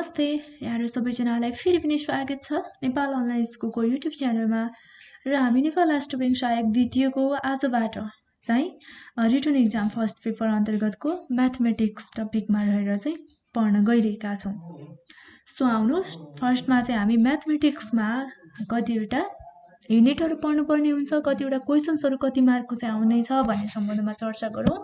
नमस्ते यहाँहरु सबैजनालाई फेरि पनि स्वागत छ नेपाल अनलाइन स्कुलको युट्युब च्यानलमा र हामी नेपाल राष्ट्र बैंक सहायक द्वितीयको आजबाट चाहिँ रिटन एक्जाम फर्स्ट पेपर अन्तर्गतको म्याथमेटिक्स टपिकमा रहेर चाहिँ पढ्न गइरहेका छौं। सो आउनुस् फर्स्टमा चाहिँ हामी म्याथमेटिक्समा कतिवटा युनिटहरु पढ्नुपर्ने हुन्छ, कतिवटा क्वेशन्सहरु कति मार्कको चाहिँ आउने छ भन्ने सम्बन्धमा चर्चा गरौं।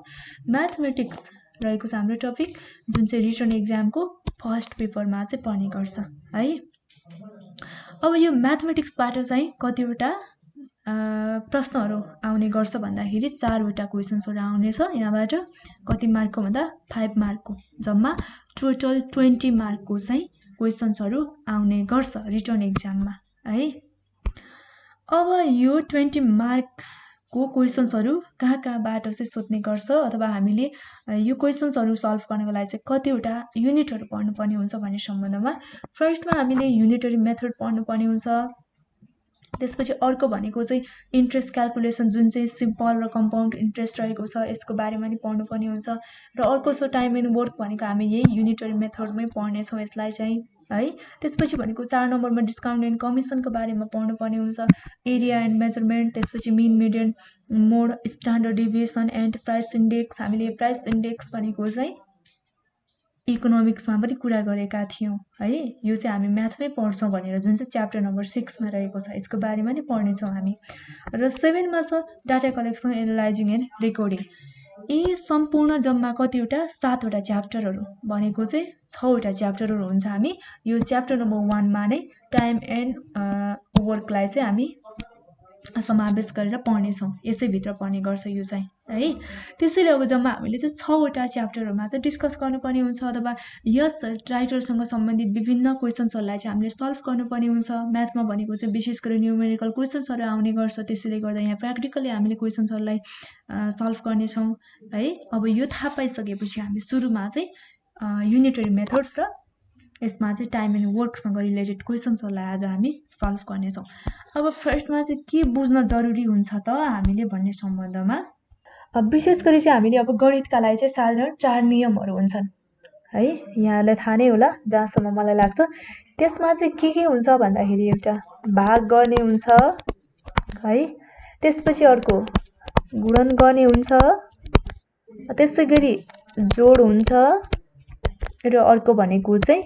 म्याथमेटिक्स रहेको छ हाम्रो टपिक जुन चाहिँ रिटन एक्जामको फर्स्ट पेपरमा चाहिँ पर्ने गर्छ है। अब यो म्याथमेटिक्सबाट चाहिँ कतिवटा प्रश्नहरु आउने गर्छ भन्दाखेरि 4 वटा क्वेशन्सहरु आउने छ। यहाँबाट कति मार्कको भन्दा 5 मार्कको जम्मा टोटल 20 मार्कको चाहिँ क्वेशन्सहरु आउने गर्छ रिटन एक्जाममा है। अब यो 20 मार्कको क्वेशन्सहरु कहाँबाट चाहिँ सोध्ने गर्छ अथवा हामीले यो क्वेशन्सहरु सल्भ गर्नको लागि चाहिँ कतिवटा युनिटहरु पढ्नुपर्ने हुन्छ भन्ने सम्बन्धमा फर्स्टमा हामीले युनिटरी मेथड पढ्नुपर्ने हुन्छ। त्यसपछि अर्को भनेको चाहिँ इन्ट्रेस्ट क्याल्कुलेसन जुन चाहिँ सिम्पल र कम्पाउन्ड इन्ट्रेस्ट रहेको छ यसको बारेमा नि पढ्नुपर्ने हुन्छ र अर्को छ टाइम एन्ड वर्क भनेको हामी यही युनिटरी मेथडमै पढ्ने छौं यसलाई चाहिँ है। त्यसपछि भनेको 4 नम्बरमा डिस्काउन्ट एन्ड कमिसनको बारेमा पढ्नुपर्ने हुन्छ, एरिया एन्ड मेजरमेन्ट, त्यसपछि mean median mode, standard deviation and price index. हामीले प्राइस इन्डेक्स भनेको चाहिँ इकोनोमिक्समा पनि कुरा गरेका थियौं है। यो चाहिँ हामी म्याथमै पढ्छौं भनेर जुन चाहिँ च्याप्टर नम्बर 6 मा रहेको छ यसको बारेमा नि पढ्ने छौं हामी। र 7 मा छ data collection, analysing and recording. यी सम्पूर्ण जम्मा कतिवटा 7 वटा च्याप्टरहरु भनेको चाहिँ 6 वटा च्याप्टरहरु हुन्छ। हामी यो च्याप्टर नम्बर 1 मा नै टाइम एन्ड वर्कलाई चाहिँ हामी समावेश गरेर पढ्ने छौं, यसै भित्र पर्ने गर्छ यो चाहिँ है। त्यसैले अब जम्मा हामीले चाहिँ 6 वटा च्याप्टरहरुमा चाहिँ डिस्कस गर्नुपर्ने हुन्छ अथवा यस राइटरसँग सम्बन्धित विभिन्न क्वेशन्सहरुलाई चाहिँ हामीले सल्भ गर्नुपर्ने हुन्छ। म्याथमा भनेको चाहिँ विशेष गरी न्यूमेरिकल क्वेशन्सहरु आउने गर्छ, त्यसैले गर्दा यहाँ प्र्याक्टिकली हामीले क्वेशन्सहरुलाई सल्भ गर्ने छौं है। अब यो थाहा पाइसकेपछि हामी सुरुमा चाहिँ युनिटरी मेथड्स र यसमा चाहिँ टाइम एन्ड वर्कसँग रिलेटेड क्वेशन्सहरुलाई आज हामी सल्भ गर्ने छौं। अब फर्स्टमा चाहिँ के बुझ्न जरुरी हुन्छ त हामीले भन्ने सम्बन्धमा विशेष गरी चाहिँ हामीले अब गणितका लागि चाहिँ साधारण 4 नियमहरु हुन्छन् है। यहाँलाई थाहा नै होला जहाँसम्म मलाई लाग्छ। त्यसमा चाहिँ के हुन्छ भन्दाखेरि एउटा भाग गर्ने हुन्छ है, त्यसपछि अर्को गुणन गर्ने हुन्छ, त्यसैगरी जोड हुन्छ र अर्को भनेको चाहिँ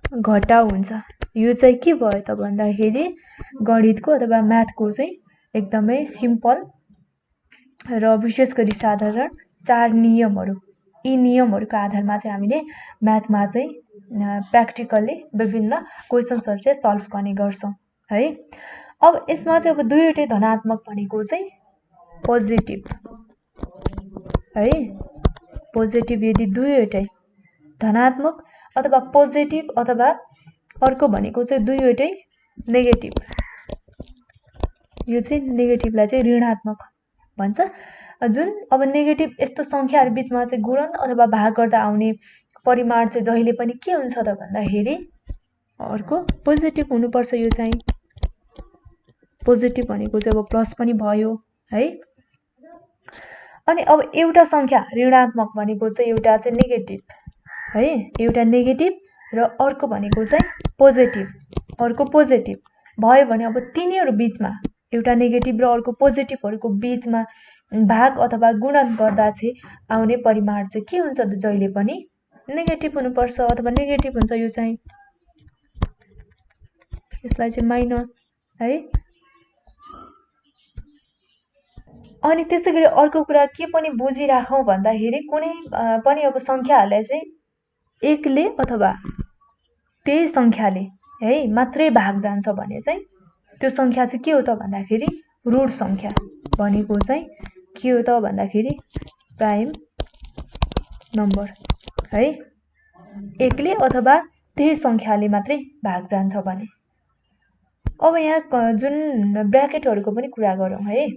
घटाउ हुन्छ। यो चाहिँ के भयो त भन्दाखेरि गणितको अथवा म्याथको चाहिँ एकदमै सिम्पल र विशेष गरी साधारण 4 नियमहरु। यी नियमहरुको आधारमा चाहिँ हामीले म्याथमा चाहिँ प्र्याक्टिकली विभिन्न क्वेशन्सहरु चाहिँ सल्भ गर्ने गर्छौं है। अब यसमा चाहिँ अब दुईवटै धनात्मक भनेको चाहिँ पोजिटिभ है। पोजिटिभ यदि दुईवटै धनात्मक अथवा पोजिटिभ अथवा अर्को भनेको चाहिँ दुईवटै नेगेटिभ, यो चाहिँ नेगेटिभलाई चाहिँ ऋणात्मक भन्छ। जुन अब नेगेटिभ यस्तो संख्याहरु बीचमा चाहिँ गुणन अथवा भाग गर्दा आउने परिमाण चाहिँ जहिले पनि के हुन्छ त भन्दाखेरि अर्को पोजिटिभ हुनुपर्छ। यो चाहिँ पोजिटिभ भनेको चाहिँ अब प्लस पनि भयो है। अनि अब एउटा संख्या ऋणात्मक भनेको चाहिँ एउटा चाहिँ नेगेटिभ है, एउटा नेगेटिभ र अर्को भनेको चाहिँ पोजिटिभ, अर्को पोजिटिभ भयो भने अब तिनीहरु बीचमा एउटा नेगेटिभ र अर्को पोजिटिभहरुको बीचमा भाग अथवा गुणन गर्दा चाहिँ आउने परिमाण चाहिँ के हुन्छ त जहिले पनि नेगेटिभ हुनुपर्छ अथवा नेगेटिभ हुन्छ। यो चाहिँ यसलाई चाहिँ माइनस है। अनि त्यसैगरी अर्को कुरा के पनि बुझिराखौं भन्दाखेरि कुनै पनि अब संख्याहरुलाई चाहिँ 1 ले अथवा त्यही संख्याले है मात्रै भाग जान्छ भने चाहिँ त्यो संख्या चाहिँ के हो त भन्दाखेरि ऋण संख्या भनेको चाहिँ के हो त भन्दाखेरि प्राइम नम्बर है। 1 ले अथवा त्यही संख्याले मात्रै भाग जान्छ भने। अब यहाँ जुन ब्र्याकेटहरुको पनि कुरा गरौँ है।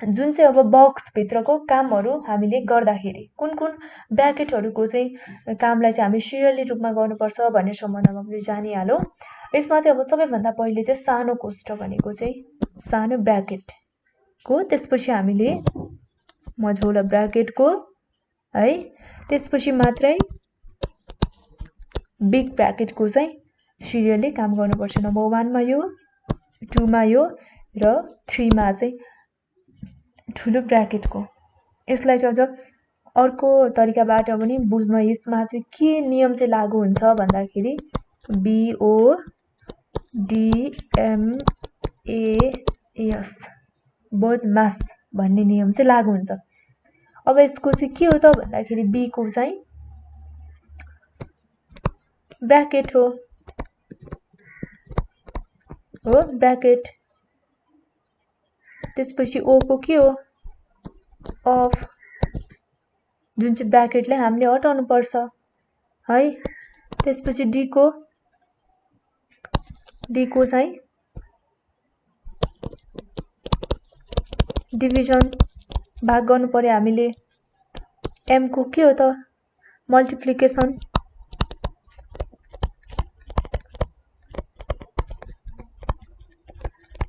जुन चाहिँ अब बक्स भित्रको कामहरु हामीले गर्दाखेरि कुन कुन ब्र्याकेटहरुको चाहिँ कामलाई चाहिँ हामी सिरियली रूपमा गर्नुपर्छ भन्ने सम्बन्धमा पनि जानिहालौं। यसमा चाहिँ अब सबैभन्दा पहिले चाहिँ सानो कोष्टक भनेको चाहिँ सानो ब्र्याकेट को, त्यसपछि हामीले मझौला ब्र्याकेट को है, त्यसपछि मात्रै बिग ब्र्याकेटको चाहिँ सिरियलले काम गर्नुपर्छ। नम्बर 1 मा यो, 2 मा यो र 3 मा चाहिँ ठुलो ब्र्याकेटको। यसलाई चाहिँ अझ अर्को तरिकाबाट पनि बुझ्न यसमा चाहिँ के नियम चाहिँ लागू हुन्छ भन्दाखेरि BODMAS बोधमास भन्ने नियम चाहिँ लागू हुन्छ। अब यसको चाहिँ के हो त भन्दाखेरि B को चाहिँ ब्र्याकेट हो ब्र्याकेट। त्यसपछि O को के हो अफ, जुन चाहिँ ब्र्याकेटलाई हामीले हटाउनु पर्छ है। त्यसपछि D को चाहिँ डिभिजन, भाग गर्नु पर्यो हामीले। M को के हो त मल्टिप्लिकेसन।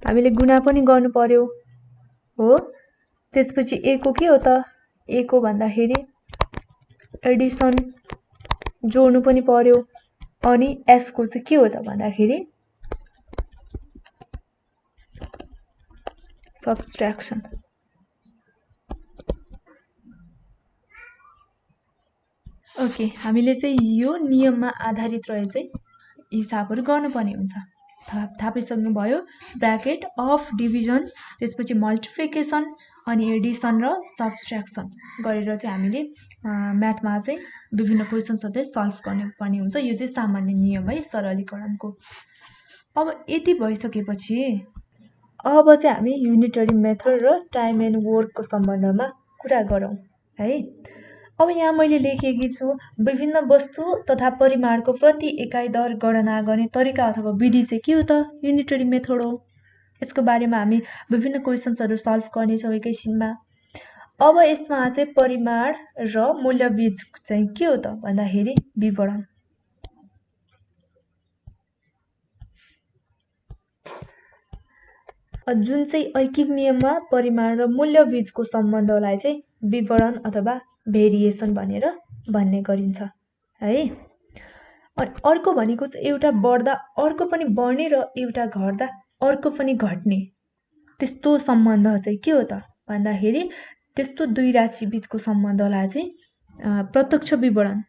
हामीले गुणा पनि गर्नु पर्यो हो। त्यसपछि A को के हो त, A को भन्दाखेरि एडिसन, जोड्नु पनि पर्यो। अनि S को चाहिँ के हो त भन्दाखेरि सब्स्ट्र्याक्सन। ओके, हामीले चाहिँ यो नियममा आधारित रहे चाहिँ हिसाबहरू गर्नुपर्ने हुन्छ। थाहा पाइसक्नु भयो, ब्र्याकेट अफ, डिभिजन, त्यसपछि मल्टिप्लिकेसन अनि एडिसन र सब्स्ट्र्याक्सन गरेर चाहिँ हामीले म्याथमा चाहिँ विभिन्न क्वेसन्सहरूलाई सल्भ गर्नुपर्ने हुन्छ। यो चाहिँ सामान्य नियम है सरलीकरणको। अब यति भइसकेपछि अब चाहिँ हामी युनिटरी मेथड र टाइम एन्ड वर्कको सम्बन्धमा कुरा गरौँ है। अब यहाँ मैले लेखेकी छु विभिन्न वस्तु तथा परिमाणको प्रति एकाइ दर गणना गर्ने तरिका अथवा विधि चाहिँ के हो त युनिटरी मेथड हो। यसको बारेमा हामी विभिन्न क्वेसन्सहरू सल्भ गर्नेछौँ एकैछिनमा। अब यसमा चाहिँ परिमाण र मूल्य बीच चाहिँ के हो त भन्दाखेरि विवरण। जुन चाहिँ ऐकिक नियममा परिमाण र मूल्य बीचको सम्बन्धलाई चाहिँ विवरण अथवा भेरिएसन भनेर भन्ने गरिन्छ है। अनि अर्को भनेको चाहिँ एउटा बढ्दा अर्को पनि बढ्ने र एउटा घट्दा अर्को पनि घट्ने, त्यस्तो सम्बन्ध चाहिँ के हो त भन्दाखेरि त्यस्तो दुई राशि बीचको सम्बन्धलाई चाहिँ प्रत्यक्ष विवरण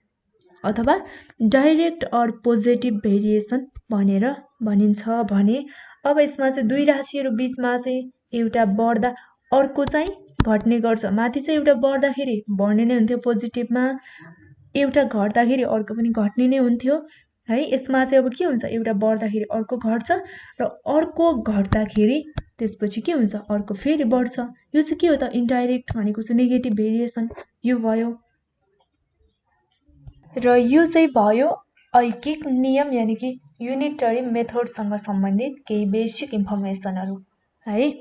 अथवा डाइरेक्ट अर पोजिटिभ भेरिएसन भनेर भनिन्छ भने अब यसमा चाहिँ दुई राशिहरू बीचमा चाहिँ एउटा बढ्दा अर्को चाहिँ घट्ने गर्छ। माथि चाहिँ एउटा बढ्दाखेरि बढ्ने नै हुन्थ्यो पोजिटिभमा, एउटा घट्दाखेरि अर्को पनि घट्ने नै हुन्थ्यो है। यसमा चाहिँ अब के हुन्छ, एउटा बढ्दाखेरि अर्को घट्छ र अर्को घट्दाखेरि त्यसपछि के हुन्छ अर्को फेरि बढ्छ। यो चाहिँ के हो त इन्डाइरेक्ट भनेको चाहिँ नेगेटिभ भेरिएसन यो भयो। र यो चाहिँ भयो ऐकिक नियम यानि कि युनिटरी मेथडसँग सम्बन्धित केही बेसिक इन्फर्मेसनहरू है।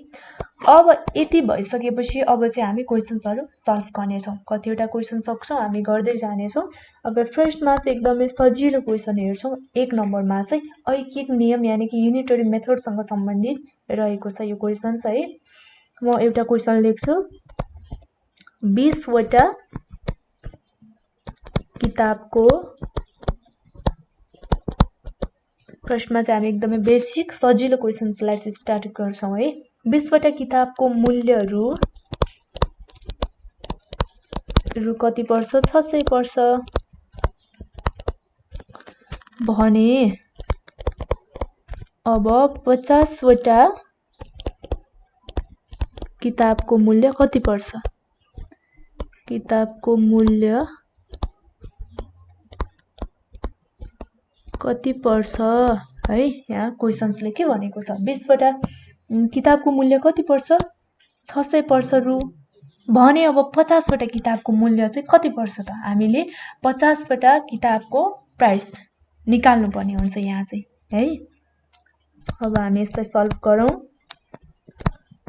अब यति भइसकेपछि अब चाहिँ हामी क्वेसन्सहरू सल्भ गर्नेछौँ। कतिवटा क्वेसन सक्छौँ हामी गर्दै जानेछौँ। अब फर्स्टमा चाहिँ एकदमै सजिलो क्वेसन हेर्छौँ। 1 नम्बरमा चाहिँ ऐकिक नियम यानि कि युनिटरी मेथडसँग सम्बन्धित रहेको छ यो क्वेसन चाहिँ। म एउटा क्वेसन लेख्छु। 20 वटा किताबको, फर्स्टमा चाहिँ हामी एकदमै बेसिक सजिलो क्वेसन्सलाई चाहिँ स्टार्ट गर्छौँ है। 20 वटा किताबको मूल्य रु कति पर्छ 600 पर्छ भने अब 50 वटा किताबको मूल्य कति पर्छ। किताबको मूल्य कति पर्छ है। यहाँ क्वेसन्सले के भनेको छ 20 वटा किताबको मूल्य कति पर्छ 600 पर्छ रु भने अब 50 वटा किताबको मूल्य चाहिँ कति पर्छ त। हामीले 50 वटा किताबको प्राइस निकाल्नु पर्ने हुन्छ यहाँ चाहिँ है। अब हामी यसलाई सल्भ गरौँ।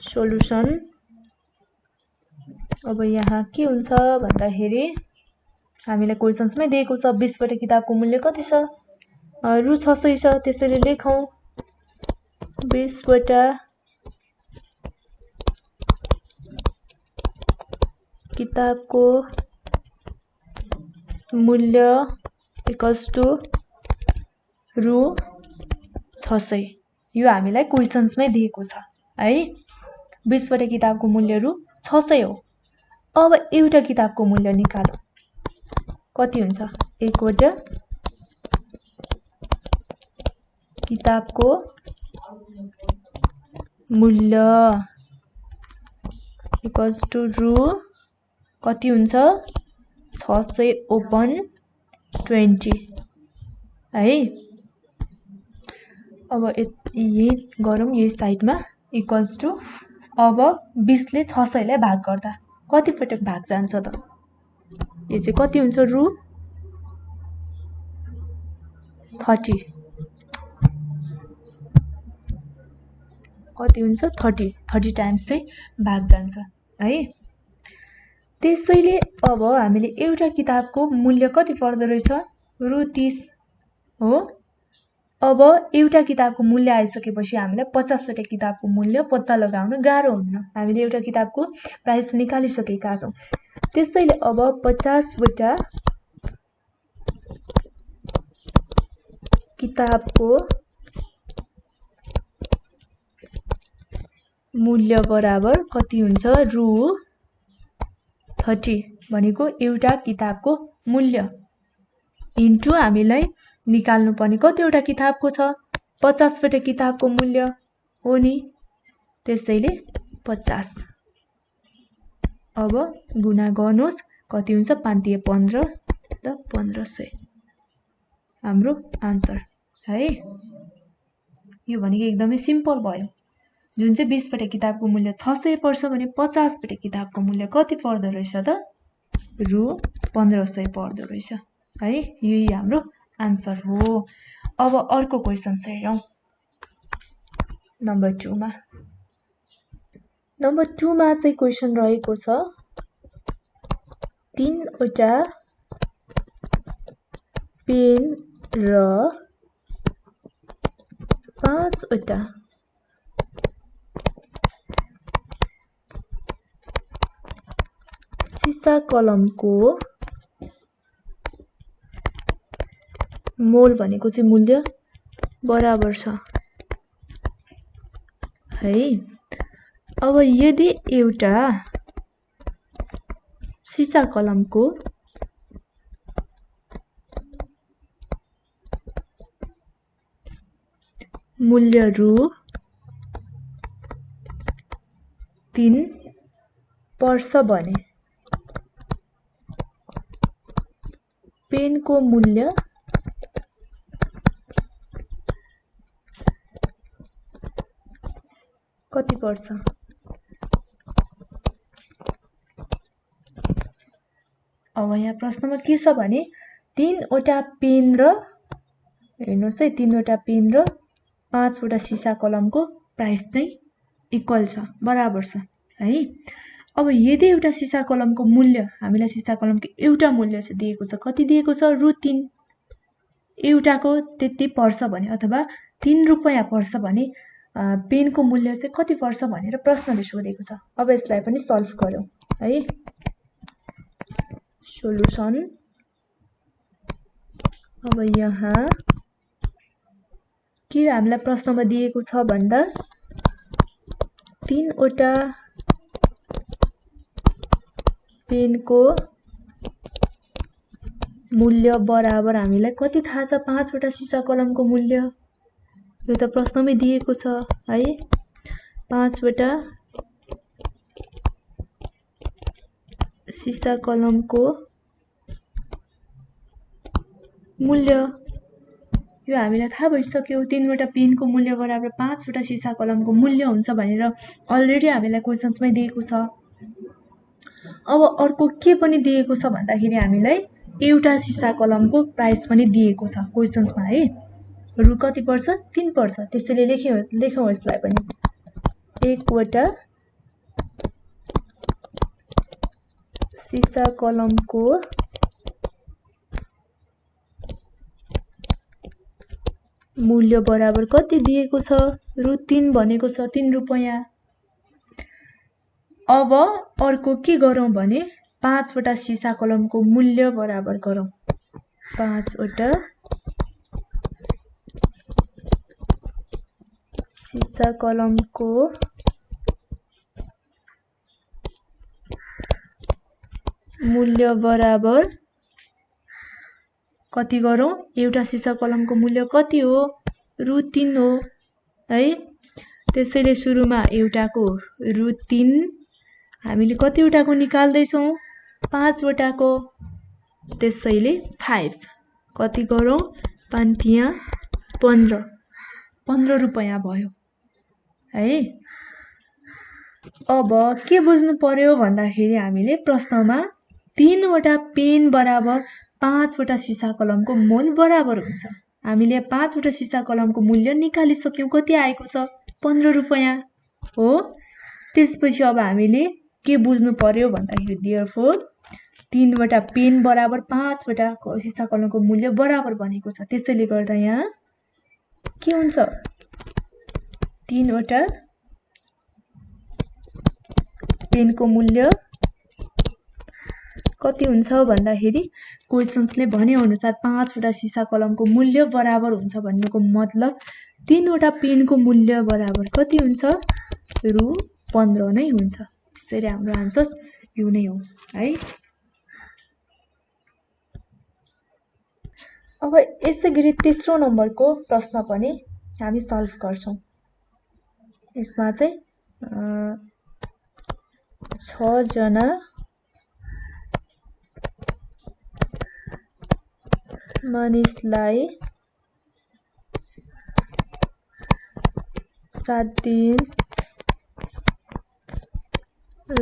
सोलुसन अब यहाँ के हुन्छ भन्दाखेरि हामीलाई क्वेसन्समै दिएको छ 20 वटा किताबको मूल्य कति छ रु 600 छ। त्यसैले लेखौँ 20 वटा किताबको मूल्य इक्वल्स टु रु 600 यो हामीलाई क्वेशन्समै दिएको छ है 20 वटा किताबको मूल्य रु 600 हो अब एउटा किताबको मूल्य निकालौं कति हुन्छ एक वटा किताबको मूल्य इक्वल्स टु रु कति हुन्छ 600 ओपन 20 है अब यही गरौँ यही साइडमा इक्वल्स टु अब 20 ले 600 लाई भाग गर्दा कति पटक भाग जान्छ त यो चाहिँ कति हुन्छ रु 30 कति हुन्छ 30 टाइम्स चाहिँ भाग जान्छ है त्यसैले अब हामीले एउटा किताबको मूल्य कति पर्दो रहेछ रु 30 हो अब एउटा किताबको मूल्य आइसकेपछि हामीलाई 50 वटा किताबको मूल्य पत्ता लगाउन गाह्रो हुन्न हामीले एउटा किताबको प्राइस निकालिसकेका छौं त्यसैले अब 50 वटा किताबको मूल्य बराबर कति हुन्छ रु 30 भनेको एउटा किताबको मूल्य इन्टु हामीलाई निकाल्नु पर्ने कतिवटा किताबको छ 50 वटा किताबको मूल्य हो नि त्यसैले 50 अब गुणा गर्नुस् कति हुन्छ 5 × 15 र 1500 हाम्रो आन्सर है यो भनेको एकदमै सिम्पल भयो जुन चाहिँ 20 वटा किताबको मूल्य 600 पर्छ भने 50 वटा किताबको मूल्य कति पर्दो रहेछ त रु 1500 पर्दो रहेछ है यही हाम्रो आन्सर हो अब अर्को क्वेशन हेरौं नम्बर 2 मा नम्बर 2 मा चाहिँ क्वेशन रहेको छ 3 वटा पेन र 5 वटा सिसा कलमको मोल भनेको चाहिँ मूल्य बराबर छ है अब यदि एउटा सिसा कलमको मूल्य रु 3 पर्छ भने पेनको मूल्य कति पर्छ अब यहाँ प्रश्नमा के छ भने 3 वटा पेन र हेर्नुस् है 3 वटा पेन र 5 वटा सिसा कलमको प्राइस चाहिँ इक्वल छ बराबर छ है अब यदि एउटा सिसा कलमको मूल्य हामीलाई सिसा कलमको एउटा मूल्य चाहिँ दिएको छ कति दिएको छ रु 3 एउटाको त्यति पर्छ भने अथवा 3 रुपैयाँ पर्छ भने पेनको मूल्य चाहिँ कति पर्छ भनेर प्रश्नले सोधेको छ अब यसलाई पनि सल्भ गरौँ है सोलुसन अब यहाँ के हामीलाई प्रश्नमा दिएको छ भन्दा 3 वटा पेनको मूल्य बराबर हामीलाई कति थाहा छ 5 वटा सिसा कलमको मूल्य यो त प्रश्नमै दिएको छ है 5 वटा सिसा कलमको मूल्य यो हामीलाई थाहा भइसक्यो 3 वटा पेनको मूल्य बराबर 5 वटा सिसा कलमको मूल्य हुन्छ भनेर अलरेडी हामीलाई क्वेशन्समै दिएको छ अब अर्को के पनि दिएको छ भन्दाखेरि हामीलाई एउटा सिसा कलमको प्राइस पनि दिएको छ क्वेशन्समा है रु कति पर्छ 3 पर्छ त्यसैले लेखौं यसलाई पनि एक वटा सिसा कलमको मूल्य बराबर कति दिएको छ रु 3 भनेको छ 3 रुपैयाँ अब अर्को के गरौँ भने 5 वटा सिसा कलमको मूल्य बराबर गरौँ 5 वटा सिसा कलमको मूल्य बराबर कति गरौँ? एउटा सिसा कलमको मूल्य कति हो? रु3 हो है। त्यसैले सुरुमा एउटाको रु3 हामीले कतिवटाको निकाल्दैछौँ? 5 वटाको। त्यसैले 5 कति गरौँ? 5 तिया 15 रुपैयाँ भयो है। अब के बुझ्नु पर्यो भन्दाखेरि हामीले प्रश्नमा 3 वटा पेन बराबर 5 वटा सिसा कलमको मोल बराबर हुन्छ। हामीले 5 वटा सिसा कलमको मूल्य निकालिसक्यौं। कति आएको छ? 15 रुपैयाँ हो। त्यसपछि अब हामीले के बुझ्नु पर्यो भन्दाखेरि देयरफोर 3 वटा पेन बराबर 5 वटा सिसा कलमको मूल्य बराबर बनेको छ। त्यसैले गर्दा यहाँ के हुन्छ? 3 वटा पेनको मूल्य कति हुन्छ भन्दाखेरि क्वेशन्सले भने अनुसार 5 वटा सिसा कलमको मूल्य बराबर हुन्छ भन्नेको मतलब 3 वटा पेनको मूल्य बराबर कति हुन्छ? रु 15 नै हुन्छ। त्यसैले हाम्रो आन्सर यो नै हो है। अब यसै गरी तेस्रो नम्बरको प्रश्न पनि हामी सल्भ गर्छौं। यसमा चाहिँ 6 जना मानिसलाई 7 दिन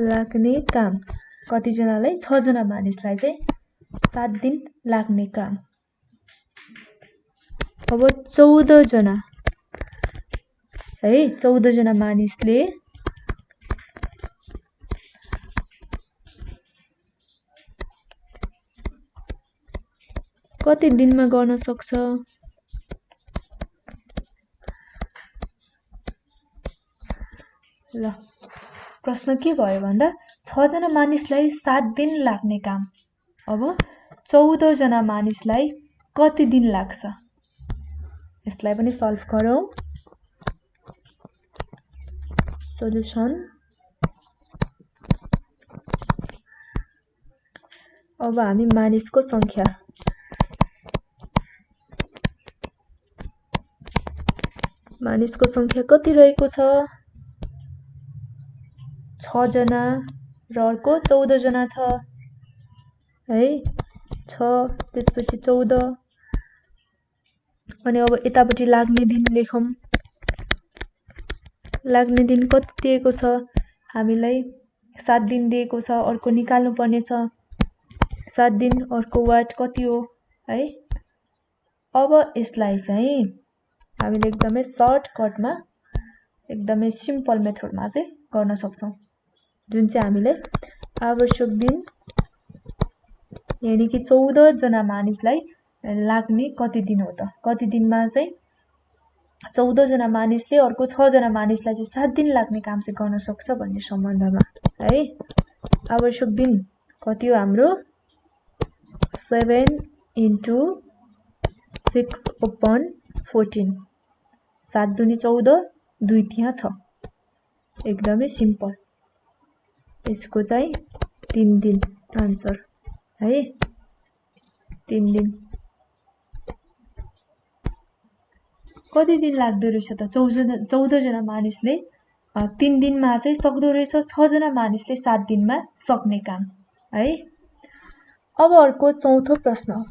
लाग्ने काम। कति जनालाई? 6 जना मानिसलाई चाहिँ 7 दिन लाग्ने काम। अब 14 जना है, 14 जना मानिसले कति दिनमा गर्न सक्छ? ल प्रश्न के भयो भन्दा 6 जना मानिसलाई 7 दिन लाग्ने काम। अब 14 जना मानिसलाई कति दिन लाग्छ? यसलाई पनि सल्भ गरौँ। सोलुसन। अब हामी मानिसको संख्या कति रहेको छ? 6 जना र अर्को 14 जना छ है। 6 त्यसपछि 14 अनि अब यतापट्टि लाग्ने दिन लेखौं। लाग्ने दिन कति दिएको छ? हामीलाई 7 दिन दिएको छ। अर्को निकाल्नु पर्ने छ 7 दिन, अर्को वाट कति हो है। अब यसलाई चाहिँ हामीले एकदमै सर्टकटमा एकदमै सिम्पल मेथडमा चाहिँ गर्न सक्छौं, जुन चाहिँ हामीले आवश्यक दिन यानी कि 14 जना मानिसलाई लाग्ने कति दिन हो त? कति दिनमा चाहिँ 14 जना मानिसले अर्को 6 जना मानिसलाई चाहिँ 7 दिन लाग्ने काम चाहिँ गर्न सक्छ भन्ने सम्बन्धमा है। आवश्यक दिन कति हो हाम्रो? 7 × 6/14 7 दुनी 14 2 तिया 6। एकदमै सिम्पल। यसको चाहिँ 3 दिन आन्सर है। 3 दिन कति दिन लाग्दो रहेछ त? 14 जना मानिसले 3 दिनमा चाहिँ सक्दो रहेछ 6 जना मानिसले 7 दिनमा सक्ने काम है। अब अर्को चौथो प्रश्न।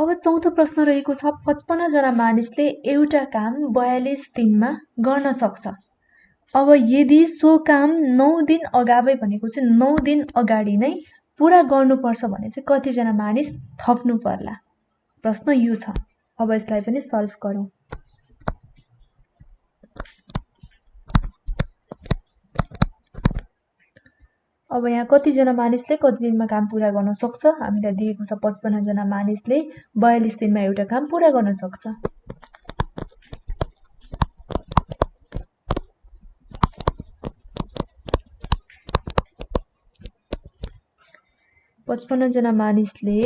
अब चौथो प्रश्न रहेको छ 55 जना मानिसले एउटा काम 42 दिनमा गर्न सक्छ। अब यदि सो काम 9 दिन अगावै भनेको चाहिँ 9 दिन अगाडि नै पूरा गर्नुपर्छ भने चाहिँ कति जना मानिस थप्नु पर्ला? प्रश्न यो छ। अब यसलाई पनि सल्भ गरौँ। अब यहाँ कति जना मानिसले कति दिनमा काम पूरा गर्न सक्छ? हामीलाई दिएको छ 55 जना मानिसले 42 दिनमा एउटा काम पूरा गर्न सक्छ। पचपन्न जना मानिसले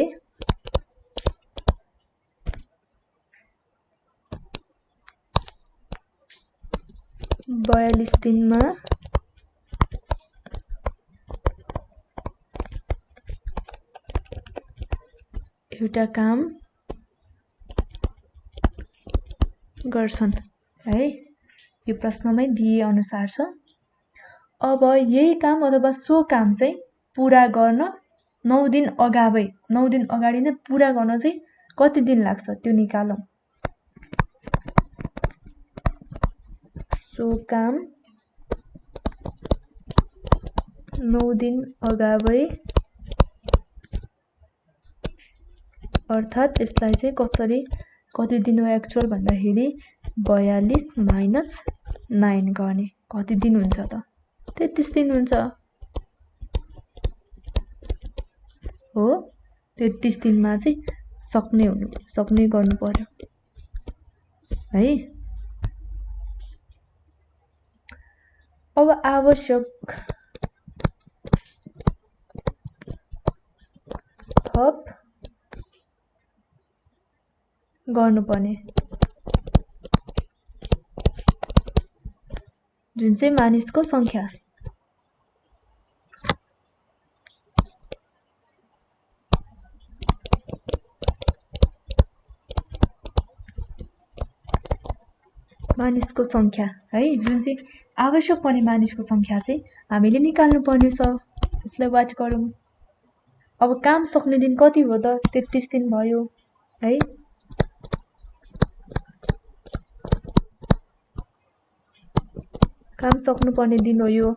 42 दिनमा एउटा काम गर्छन् है। यो प्रश्नमै दिए अनुसार छ। अब यही काम अथवा सो काम चाहिँ पूरा गर्न 9 दिन अगावै 9 दिन अगाडि नै पूरा गर्न चाहिँ कति दिन लाग्छ त्यो निकालौं। सो काम 9 दिन अगावै अर्थात् यसलाई चाहिँ कसरी कति दिन हो एक्चुअल भन्दाखेरि 42 माइनस 9 गर्ने कति दिन हुन्छ त 33 दिन हुन्छ हो। 33 दिनमा चाहिँ सक्ने गर्नु पर्यो है। अब आवश्यक थप गर्नुपर्ने जुन चाहिँ मानिसको संख्या है, जुन चाहिँ आवश्यक पर्ने मानिसको संख्या चाहिँ हामीले निकाल्नु पर्ने छ। यसलाई वाच गरौँ। अब काम सक्ने दिन कति हो त 33 दिन भयो है। काम सक्नुपर्ने दिन हो यो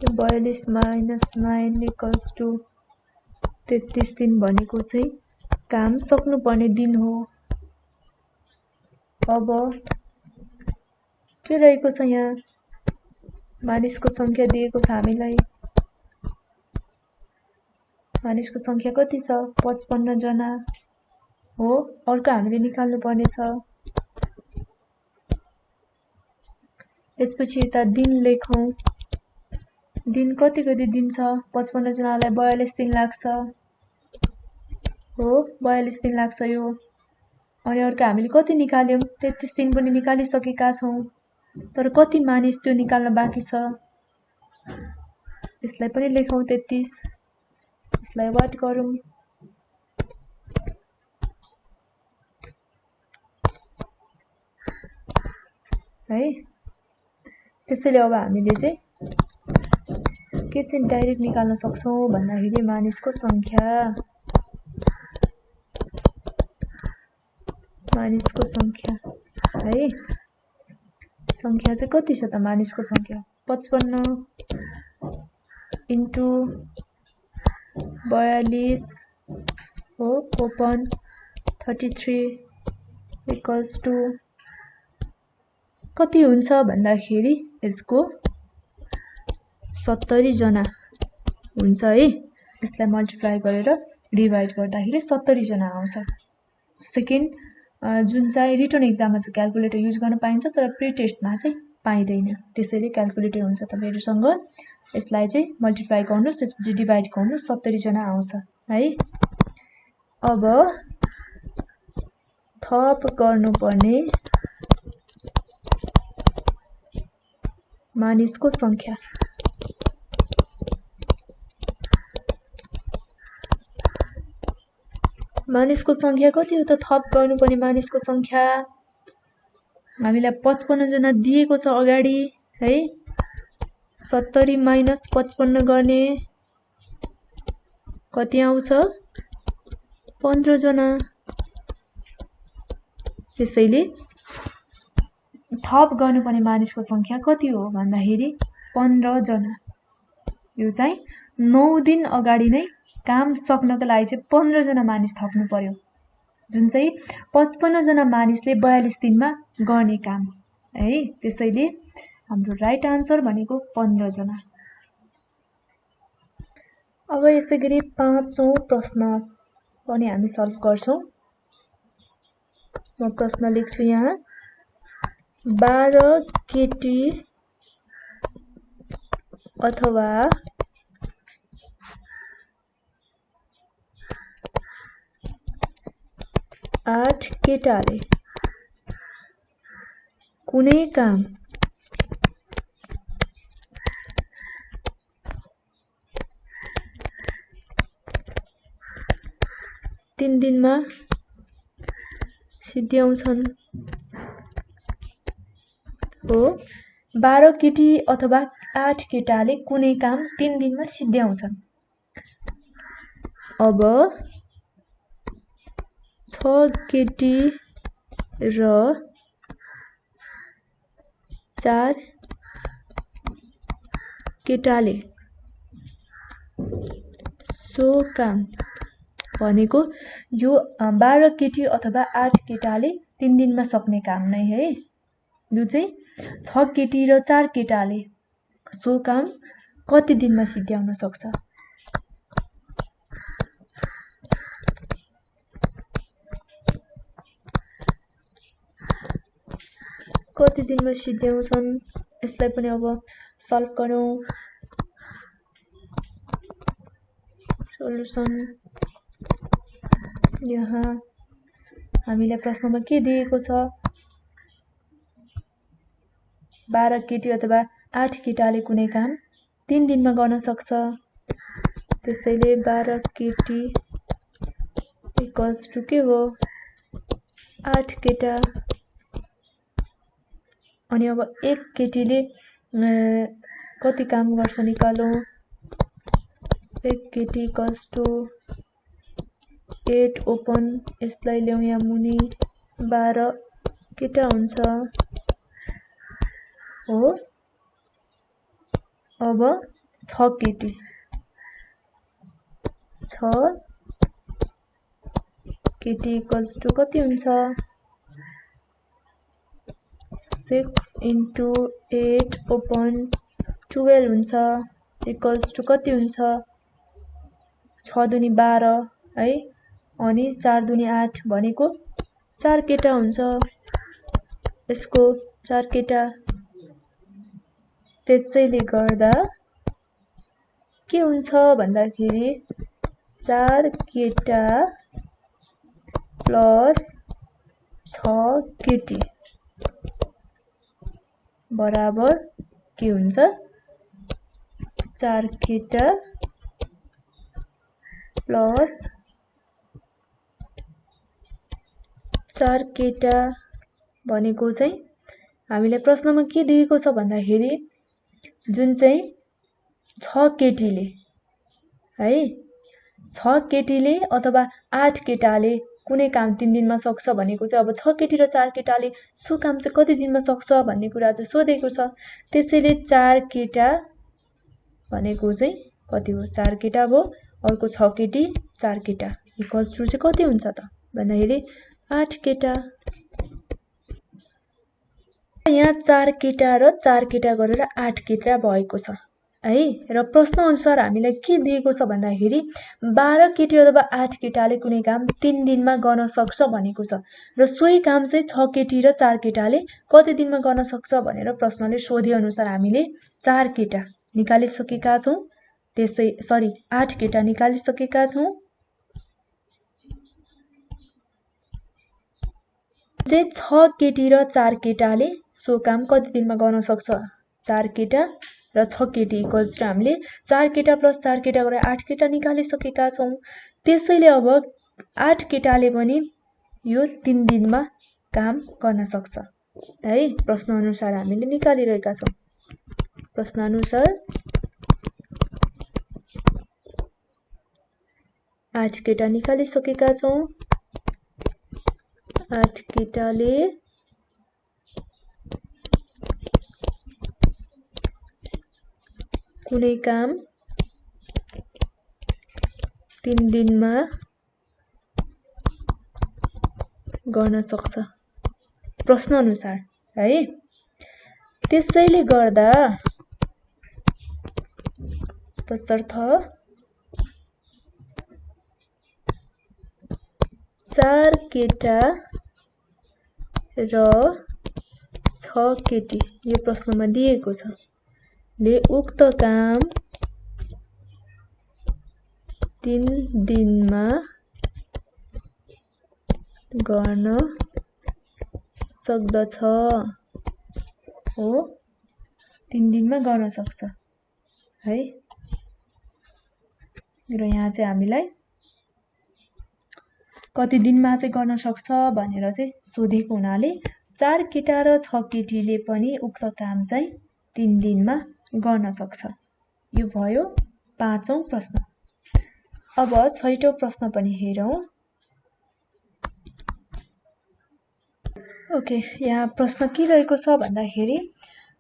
42 माइनस 9 इक्वल्स टु 33 दिन भनेको चाहिँ काम सक्नुपर्ने दिन हो। अब के रहेको छ यहाँ मानिसको संख्या दिएको छ हामीलाई। मानिसको संख्या कति छ 55 जना हो। अर्को हामीले निकाल्नु पर्ने छ। यसपछि यता दिन लेखौं। दिन कति दिन छ 55 जनालाई 42 दिन लाग्छ हो। 42 दिन लाग्छ यो। अनि अर्को हामीले कति निकाल्यौं 33 दिन पनि निकालिसकेका छौं। तर कति मानिस त्यो निकाल्न बाँकी छ यसलाई पनि लेखौं 33। यसलाई वाट गरौँ है। त्यसैले अब हामीले चाहिँ के चाहिँ डाइरेक्ट निकाल्न सक्छौं भन्दाखेरि मानिसको संख्या है। संख्या चाहिँ कति छ त मानिसको संख्या 55 इन्टु 42 हो ओपन 33 इक्वल्स टु कति हुन्छ भन्दाखेरि यसको 70 जना हुन्छ है। यसलाई मल्टिप्लाई गरेर डिभाइड गर्दाखेरि 70 जना आउँछ। सेकेन्ड जुन चाहिँ रिटर्न एक्जाममा चाहिँ क्याल्कुलेटर युज गर्न पाइन्छ तर प्री टेस्टमा चाहिँ पाइदैन। त्यसैले क्याल्कुलेटर हुन्छ तपाईहरुसँग। यसलाई चाहिँ मल्टिप्लाई गर्नुस् त्यसपछि डिभाइड गर्नुस् 70 जना आउँछ है। अब थप गर्नुपर्ने मानिसको संख्या कति हो त थप गर्नुपर्ने मानिसको संख्या हामीलाई 55 जना दिएको छ अगाडि है। 70 माइनस 55 गर्ने कति आउँछ 15 जना। त्यसैले थप गर्नुपर्ने मानिसको संख्या कति हो भन्दाखेरि 15 जना। यो चाहिँ 9 दिन अगाडि नै काम सक्नको लागि चाहिँ 15 जना मानिस थप्नु पर्यो। जुन चाहिँ 55 जना मानिसले 42 दिनमा गर्ने काम है। त्यसैले हाम्रो राइट आन्सर भनेको 15 जना। अब यसैगरी 5औं प्रश्न पनि हामी सल्भ गर्छौं। म प्रश्न लेख्छु यहाँ 12 केटी अथवा 8 केटाले कुनै काम 3 दिनमा सिद्ध्याउँछन् हो 12 केटी अथवा 8 केटाले कुनै काम 3 दिनमा सिद्ध्याउँछन्। अब 6 केटी र 4 केटाले सो काम भनेको यो 12 केटी अथवा 8 केटाले 3 दिनमा सक्ने काम नै है। यो चाहिँ 6 केटी र 4 केटाले सो काम कति दिनमा सिद्ध्याउन सक्छ? कति दिनमा सिद्ध्याउँछन्? यसलाई पनि अब सल्भ गरौँ। सोलुसन यहाँ हामीलाई प्रश्नमा के दिएको छ? 12 केटी अथवा 8 केटाले कुनै काम 3 दिनमा गर्न सक्छ। त्यसैले 12 केटी इक्वल्स टु के हो? 8 केटा। अनि अब एक केटीले कति काम गर्छ निकालौं। एक केटी इक्वल्स टु 8 ओपन, यसलाई ल्याउँ यहाँ मुनि, 12 केटा हुन्छ हो। अब 6 केटी 6 केटी इक्वल्स टु कति हुन्छ? 6 इन्टु 8 ओपन 12 हुन्छ इक्वल्स टु कति हुन्छ? 6 दुनी 12 है। अनि 4 दुनी 8 भनेको 4 केटा हुन्छ। यसको 4 केटा। त्यसैले गर्दा के हुन्छ भन्दाखेरि 4 केटा प्लस 6 केटी बराबर के हुन्छ? 4 केटा प्लस 4 केटा भनेको चाहिँ हामीलाई प्रश्नमा के दिएको छ भन्दाखेरि जुन चाहिँ 6 केटीले है 6 केटीले अथवा 8 केटाले कुनै काम 3 दिनमा सक्छ भनेको चाहिँ अब 6 केटी र 4 केटाले सो काम चाहिँ कति दिनमा सक्छ भन्ने कुरा चाहिँ सोधेको छ। त्यसैले 4 केटा भनेको चाहिँ कति हो? 4 केटा भयो। अर्को 6 केटी 4 केटा इक्वल्स टु चाहिँ कति हुन्छ त भन्दाखेरि 8 केटा। यहाँ 4 केटा र 4 केटा गरेर 8 केटा भएको छ है। र प्रश्न अनुसार हामीलाई के दिएको छ भन्दाखेरि 12 केटी अथवा 8 केटाले कुनै काम 3 दिनमा गर्न सक्छ भनेको छ। र सोही काम चाहिँ 6 केटी र 4 केटाले कति दिनमा गर्न सक्छ भनेर प्रश्नले सोधे अनुसार हामीले 4 केटा निकालिसकेका छौं। त्यसै 8 केटा निकालिसकेका छौं। चाहिँ 6 केटी र 4 केटाले सो काम कति दिनमा गर्न सक्छ? 4 केटा र 6 केटी इक्वल्स टु हामीले 4 केटा प्लस 4 केटा गरेर 8 केटा निकालिसकेका छौं। त्यसैले अब 8 केटाले पनि यो 3 दिनमा काम गर्न सक्छ है। प्रश्न अनुसार हामीले निकालिरहेका छौं। प्रश्न अनुसार 8 केटा निकालिसकेका छौं। 8 केटाले कुनै काम 3 दिनमा गर्न सक्छ प्रश्न अनुसार है। त्यसैले गर्दा तसर्थ 4 केटा र 6 केटी यो प्रश्नमा दिएको छ ले उक्त काम 3 दिनमा गर्न सक्दछ हो 3 दिनमा गर्न सक्छ है। र यहाँ चाहिँ हामीलाई कति दिनमा चाहिँ गर्न सक्छ भनेर चाहिँ सोधेको हुनाले 4 केटा र 6 केटीले पनि उक्त काम चाहिँ 3 दिनमा गर्न सक्छ। यो भयो 5औं प्रश्न। अब 6औं प्रश्न पनि हेरौं। ओके, यहाँ प्रश्न के रहेको छ भन्दाखेरि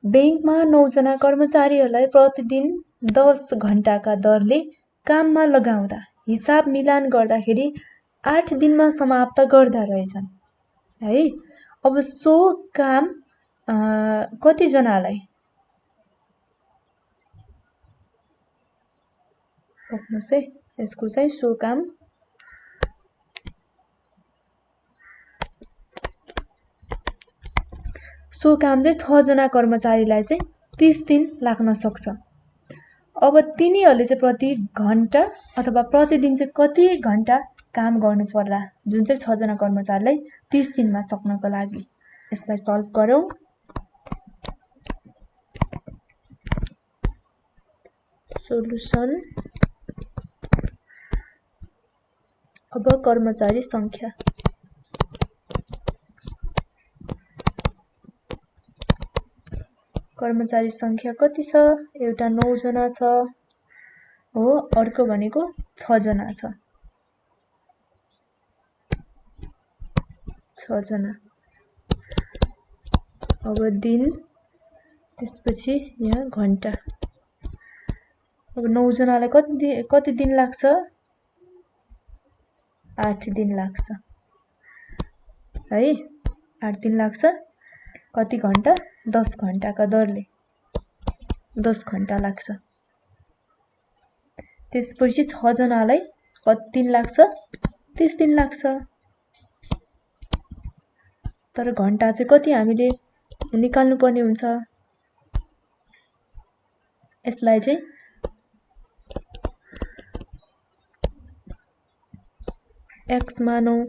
बैंकमा 9 जना कर्मचारीहरूलाई प्रतिदिन 10 घण्टाका दरले काममा लगाउँदा हिसाब मिलान गर्दाखेरि 8 दिनमा समाप्त गर्दा रहेछन् है। अब सो काम कति जनालाई पक्नुस् है, यसको चाहिँ सो काम चाहिँ 6 जना कर्मचारीलाई चाहिँ 30 दिन लाग्न सक्छ। अब तिनीहरूले चाहिँ प्रति घण्टा अथवा प्रतिदिन चाहिँ कति घण्टा काम गर्नु पर्ला, जुन चाहिँ 6 जना कर्मचारीलाई 30 दिनमा सक्नको लागि। यसलाई सल्भ गरौँ। सोलुसन। अब कर्मचारी संख्या कति छ? एउटा 9 जना छ हो, अर्को भनेको 6 जना छ। 6 जना। अब दिन, त्यसपछि यहाँ घण्टा। अब 9 जनालाई कति दिन लाग्छ? 8 दिन लाग्छ है। 8 दिन लाग्छ। कति घण्टा? 10 घण्टाका दरले 10 घण्टा लाग्छ। त्यसपछि 6 जनालाई कति दिन लाग्छ? 30 दिन लाग्छ। तर घण्टा चाहिँ कति हामीले निकाल्नु पर्ने हुन्छ? यसलाई चाहिँ x मानौं।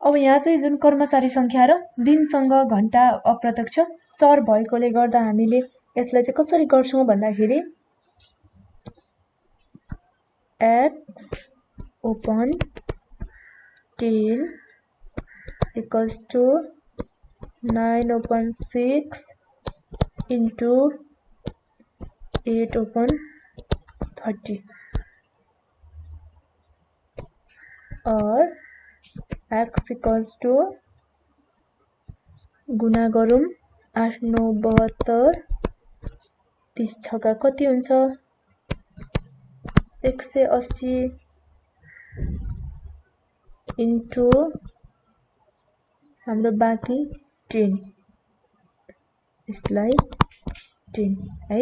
अब यहाँ चाहिँ जुन कर्मचारी संख्या र दिनसँग घण्टा अप्रत्यक्ष चर भएकोले गर्दा हामीले यसलाई चाहिँ कसरी गर्छौं भन्दाखेरि x open 10 equals to 9 open 6 into 8 open 30 और x equals to गुना गरौँ 8 9 72 30 छका कति हुन्छ? 180 इन्टु हाम्रो बाँकी 10, यसलाई 10 है।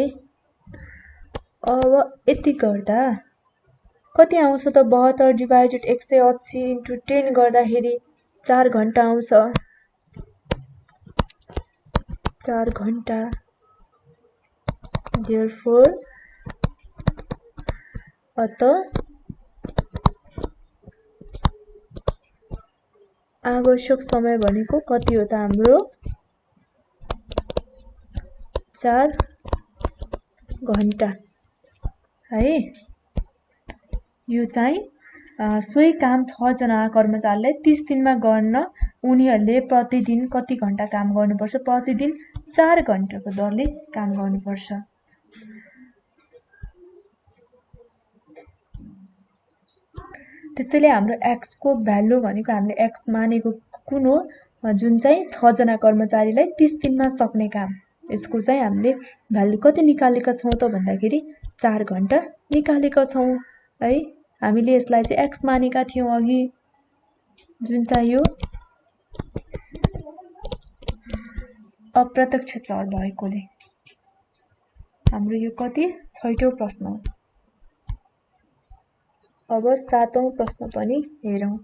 अब यति गर्दा कति आउँछ त? 72 डिवाइडेड 180 इन्टु 10 गर्दाखेरि 4 घण्टा आउँछ। 4 घण्टा। Therefore अत आवश्यक समय भनेको कति हो त हाम्रो? 4 घण्टा है। यो चाहिँ सोही काम 6 जना कर्मचारीलाई 30 दिनमा गर्न उनीहरूले प्रतिदिन कति घण्टा काम गर्नुपर्छ? प्रतिदिन 4 घण्टाको दरले काम गर्नुपर्छ। त्यसैले हाम्रो x को भ्यालु भनेको हामीले x मानेको कुन हो? जुन चाहिँ 6 जना कर्मचारीलाई 30 दिनमा सक्ने काम। यसको चाहिँ हामीले भ्यालु कति निकालेका छौं त भन्दाखेरि 4 घण्टा निकालेका छौं है। हामीले यसलाई चाहिँ x मानेका थियौं अघि, जुन चाहिँ यो अप्रत्यक्ष चर भएकोले। हाम्रो यो कति? 6औं प्रश्न हो। अब 7औं प्रश्न पनि हेरौं।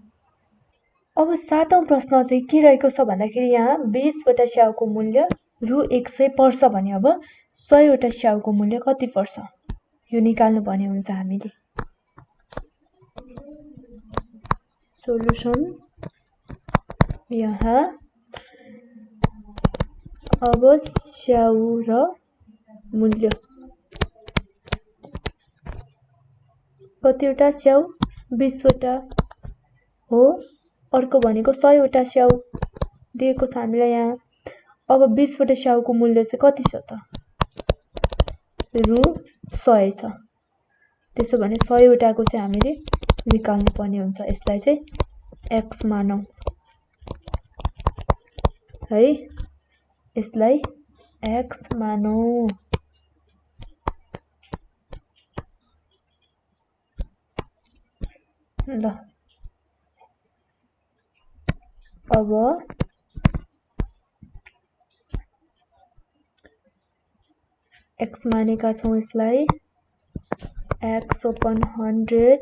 अब 7औं प्रश्न चाहिँ के रहेको छ भन्दाखेरि यहाँ 20 वटा स्याउको मूल्य रु 100 पर्छ भने अब 100 वटा स्याउको मूल्य कति पर्छ? यो निकाल्नु पर्ने हुन्छ हामीले। सोलुसन। यहाँ अब स्याउ र मूल्य कतिवटा स्याउ 20 वटा हो। अर्को भनेको 100 वटा स्याउ दिएको छ हामीलाई यहाँ। अब 20 वटा स्याउको मूल्य चाहिँ कति छ त? रु 100 छ। त्यसो भने 100 वटाको चाहिँ हामीले निकाल्नु पर्ने हुन्छ। यसलाई चाहिँ x मानौं है। यसलाई x मानौं। ल अब x मानेका छौं। यसलाई x upon 100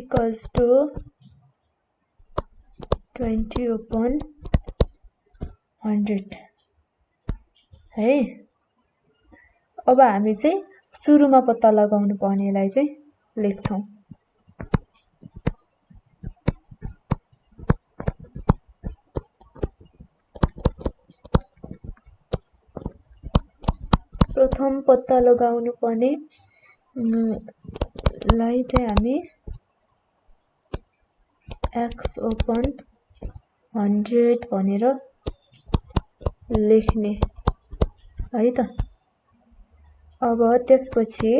equals to 20 upon 100 है। अब हामी चाहिँ सुरुमा पत्ता लगाउनु पर्नेलाई चाहिँ लेख्छौं। प्रथम पत्ता लगाउनु पर्ने लाई चाहिँ हामी x upon 100 भनेर लेख्ने है त। अब त्यसपछि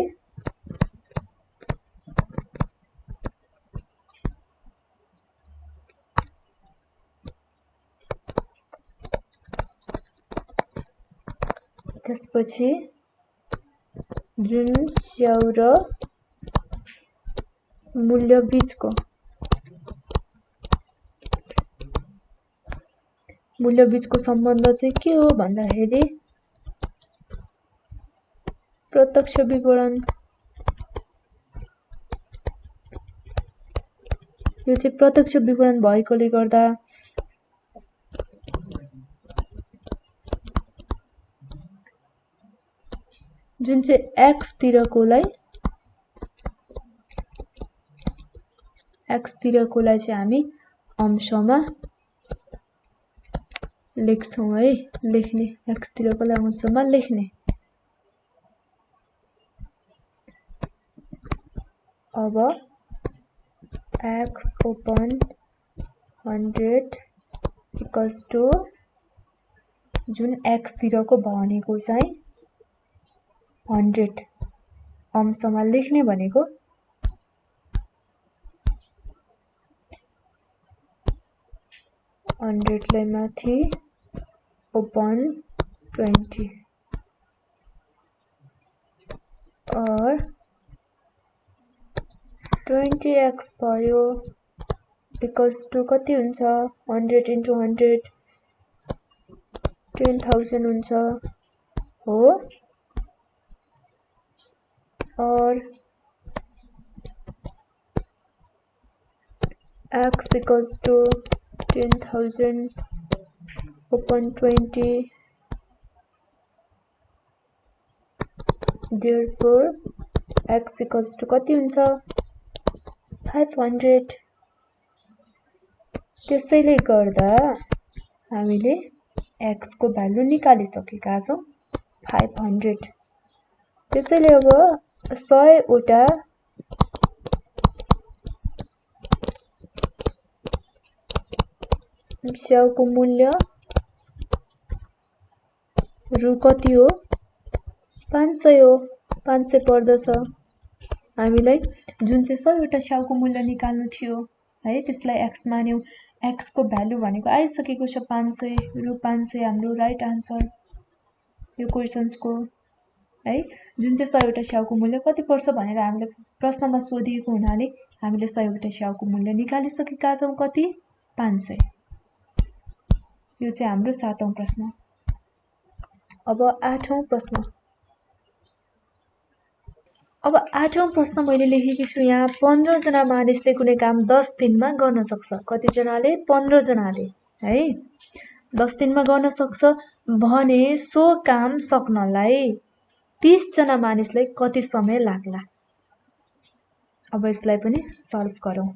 जुन स्याउ र मूल्य बीचको सम्बन्ध चाहिँ के हो भन्दाखेरि प्रत्यक्ष विवरण। यो चाहिँ प्रत्यक्ष विवरण भएकोले गर्दा जुन चाहिँ x तिरकोलाई चाहिँ हामी अंशमा लेख्छौं है। लेख्ने x तिरकोलाई अंशमा लेख्ने। अब x upon 100 equals to जुन x तिरको भनेको चाहिँ 100 अंशमा लेख्ने भनेको 100 लाई माथि upon 20 और 20x भयो equals to कति हुन्छ 100 into 100 10,000 हुन्छ हो। और x equals to 10,000 upon 20 therefore x equals to कति हुन्छ 500। त्यसैले गर्दा हामीले x को भ्यालु निकालिसकेका छौं 500। त्यसैले अब 100 वटा स्याउको मूल्य रु कति हो 500 हो। 500 पर्दछ। हामीलाई जुन चाहिँ 100 वटा स्याउको मूल्य निकाल्नु थियो है त्यसलाई x मान्यौ। x को भ्यालु भनेको आइसकेको छ 500 रु 500 हाम्रो राइट आन्सर यो क्वेशन्सको है। जुन चाहिँ 100 वटा स्याउको मूल्य कति पर्छ भनेर हामीले प्रश्नमा सोधिएको हुनाले हामीले 100 वटा स्याउको मूल्य निकालिसकेका छौं कति 500। यो चाहिँ हाम्रो 7औं प्रश्न। अब 8औं प्रश्न। अब 8औं प्रश्न मैले लेखेकी छु यहाँ 15 जना मानिसले कुनै काम 10 दिनमा गर्न सक्छ। कति जनाले 15 जनाले है 10 दिनमा गर्न सक्छ भने सो काम सक्नलाई 30 जना मानिसलाई कति समय लाग्ला। अब यसलाई पनि सल्भ गरौँ।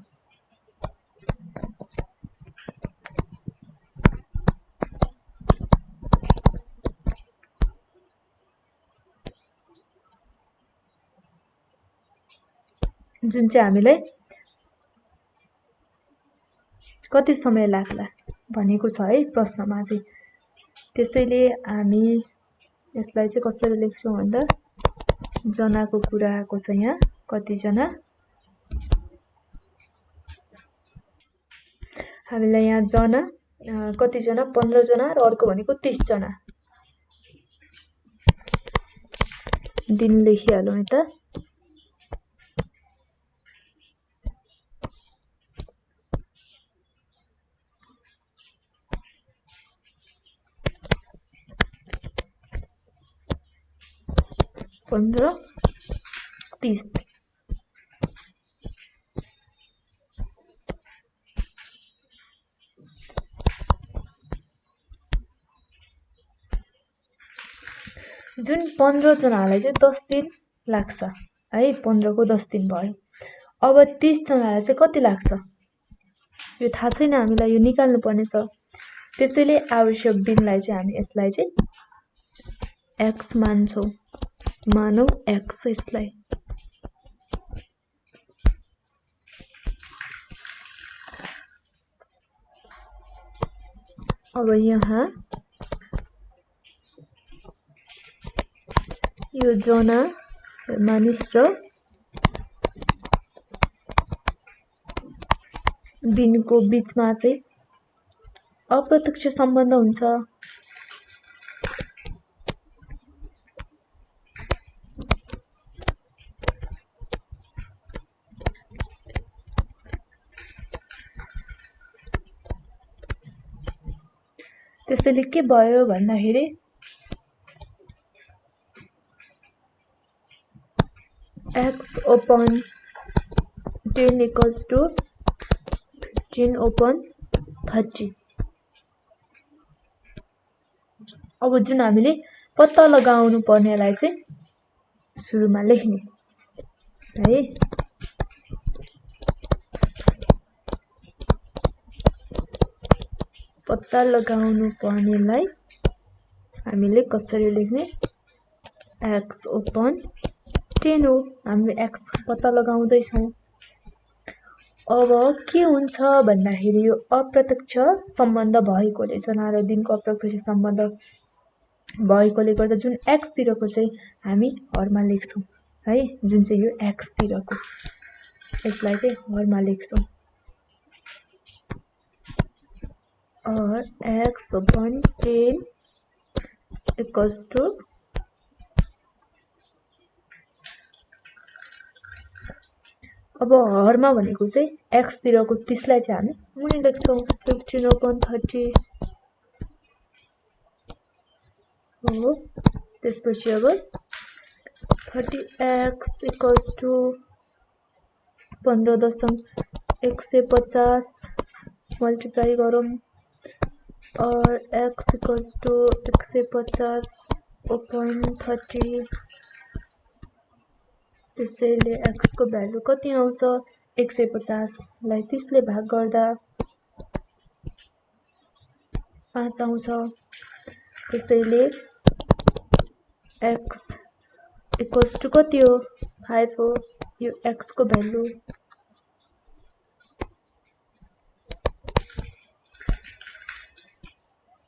जुन चाहिँ हामीलाई कति समय लाग्ला भनेको छ है प्रश्नमा चाहिँ। त्यसैले हामी यसलाई चाहिँ कसरी लेख्छौँ भन्दा जनाको कुरा आएको छ यहाँ। कति जना हामीलाई यहाँ जना कति जना 15 जना र अर्को भनेको 30 जना। दिन लेखिहालौँ यता। पन्ध्र 30 जुन 15 जनालाई चाहिँ 10 दिन लाग्छ है। 15 को 10 दिन भयो। अब 30 जनालाई चाहिँ कति लाग्छ यो थाहा छैन हामीलाई, यो निकाल्नु पर्ने छ। त्यसैले आवश्यक दिनलाई चाहिँ हामी यसलाई चाहिँ x मान्छौँ। मानौ x यसलाई। अब यहाँ यो जना मानिस र दिनको बीचमा चाहिँ अप्रत्यक्ष सम्बन्ध हुन्छ। त्यसैले के भयो भन्दाखेरि x upon 10 equals to 10 upon 30। अब जुन हामीले पत्ता लगाउनु पर्नेलाई चाहिँ सुरुमा लेख्ने है। पत्ता लगाउनु पर्नेलाई हामीले कसरी लेख्ने x upon 10 हो। हामीले x पत्ता लगाउँदैछौँ। अब के हुन्छ भन्दाखेरि यो अप्रत्यक्ष सम्बन्ध भएकोले जना र दिनको अप्रत्यक्ष सम्बन्ध भएकोले गर्दा जुन x तिरको चाहिँ हामी हरमा लेख्छौँ है। जुन चाहिँ यो x तिरको यसलाई चाहिँ हरमा लेख्छौँ। और x upon 10 equals to अब हरमा भनेको चाहिँ x तिरको 30 लाई चाहिँ हामी मुनि लेख्छौँ 15 upon 30 हो। त्यसपछि अब 30x equals to 15.150 मल्टिप्लाई गरौँ और x equals to 150 upon 30। त्यसैले x को भ्यालु कति आउँछ 150 लाई 30 ले भाग गर्दा 5 आउँछ। त्यसैले x इक्वल्स टु कति हो 5 हो यो x को भ्यालु।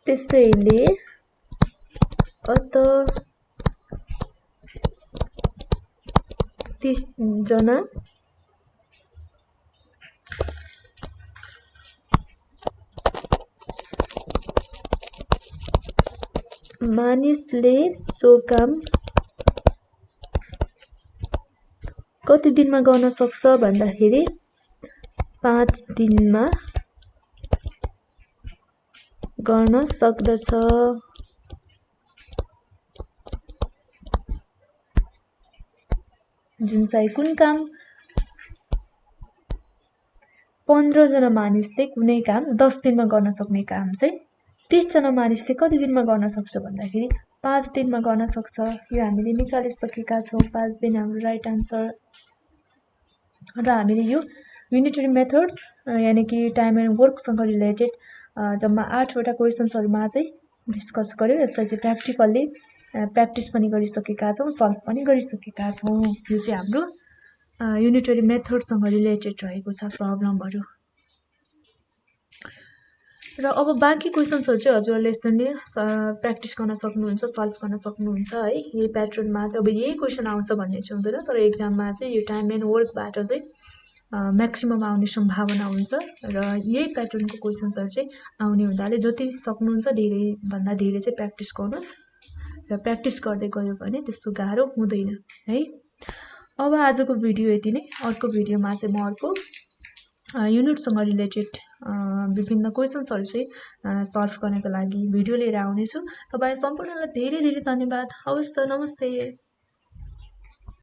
त्यसैले अत 30 जना मानिसले सो काम कति दिनमा गर्न सक्छ भन्दाखेरि 5 दिनमा गर्न सक्दछ। जुन चाहिँ कुन काम 15 जना मानिसले कुनै काम 10 दिनमा गर्न सक्ने काम चाहिँ 30 जना मानिसले कति दिनमा गर्न सक्छ भन्दाखेरि 5 दिनमा गर्न सक्छ। यो हामीले निकालिसकेका छौं। 5 दिन हाम्रो राइट आन्सर र हामीले यो युनिटरी मेथड्स यानि कि टाइम एन्ड वर्कसँग रिलेटेड जम्मा 8वटा क्वेसन्सहरुमा चाहिँ डिस्कस गर्यौं। यसलाई चाहिँ प्र्याक्टिकल्ली प्र्याक्टिस पनि गरिसकेका छौं, सल्भ पनि गरिसकेका छौं। यो चाहिँ हाम्रो युनिटरी मेथडसँग रिलेटेड रहेको छ प्रब्लमहरु। र अब बाँकी क्वेसन्सहरु चाहिँ हजुरहरुले यसरी प्र्याक्टिस गर्न सक्नुहुन्छ, सल्भ गर्न सक्नुहुन्छ है। यही प्याटर्नमा चाहिँ अब यही क्वेसन आउँछ भन्ने चाहिँ हुँदैन, तर एक्जाममा चाहिँ यो टाइम एन्ड वर्कबाट चाहिँ म्याक्सिमम आउने सम्भावना हुन्छ र यही प्याटर्नको क्वेसन्सहरु चाहिँ आउने हुँदाले जति सक्नुहुन्छ धेरै भन्दा धेरै चाहिँ प्र्याक्टिस गर्नुस् र प्र्याक्टिस गर्दै गयो भने त्यस्तो गाह्रो हुँदैन है। अब आजको भिडियो यति नै। अर्को भिडियोमा चाहिँ म अर्को युनिटसँग रिलेटेड विभिन्न क्वेसन्सहरु चाहिँ सल्भ गर्नको लागि भिडियो लिएर आउनेछु। तपाई सम्पूर्णलाई धेरै धेरै धन्यवाद। हवस् त, नमस्ते।